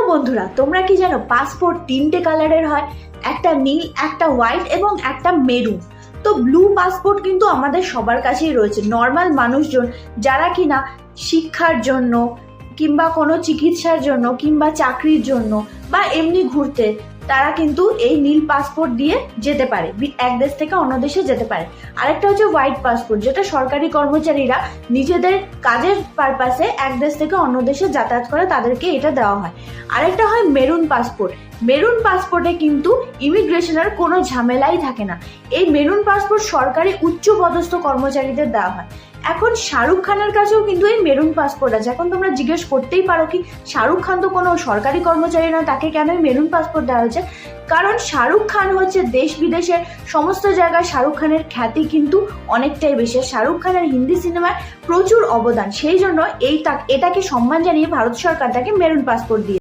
বন্ধুরা, তোমরা কি জানো পাসপোর্ট তিনটে কালারের হয়, একটা নীল, একটা হোয়াইট এবং একটা মেরুন। তো ব্লু পাসপোর্ট কিন্তু আমাদের সবার কাছেই রয়েছে। নর্মাল মানুষজন যারা কিনা শিক্ষার জন্য কিংবা কোনো চিকিৎসার জন্য কিংবা চাকরির জন্য বা এমনি ঘুরতে, তারা কিন্তু এই নীল পাসপোর্ট দিয়ে যেতে পারে, এক দেশ থেকে অন্য দেশে যেতে পারে। আরেকটা হচ্ছে হোয়াইট পাসপোর্ট, যেটা সরকারি কর্মচারীরা নিজেদের কাজের পারপাসে এক দেশ থেকে অন্য দেশে যাতায়াত করে, তাদেরকে এটা দেওয়া হয়। আরেকটা হয় মেরুন পাসপোর্ট। মেরুন পাসপোর্টে কিন্তু ইমিগ্রেশনের কোনো ঝামেলাই থাকে না। এই মেরুন পাসপোর্ট সরকারি উচ্চ পদস্থ কর্মচারীদের দেওয়া হয়। এখন শাহরুখ খানের কাছেও কিন্তু এই মেরুন পাসপোর্ট আছে। এখন তোমরা জিজ্ঞেস করতেই পারো কি শাহরুখ খান তো কোনো সরকারি কর্মচারী না, তাকে কেন মেরুন পাসপোর্ট দেওয়া হয়েছে? কারণ শাহরুখ খান হচ্ছে দেশ বিদেশের সমস্ত জায়গায় শাহরুখ খানের খ্যাতি কিন্তু অনেকটাই বেশি। শাহরুখ খানের হিন্দি সিনেমায় প্রচুর অবদান, সেই জন্য এটাকে সম্মান জানিয়ে ভারত সরকার তাকে মেরুন পাসপোর্ট দিয়ে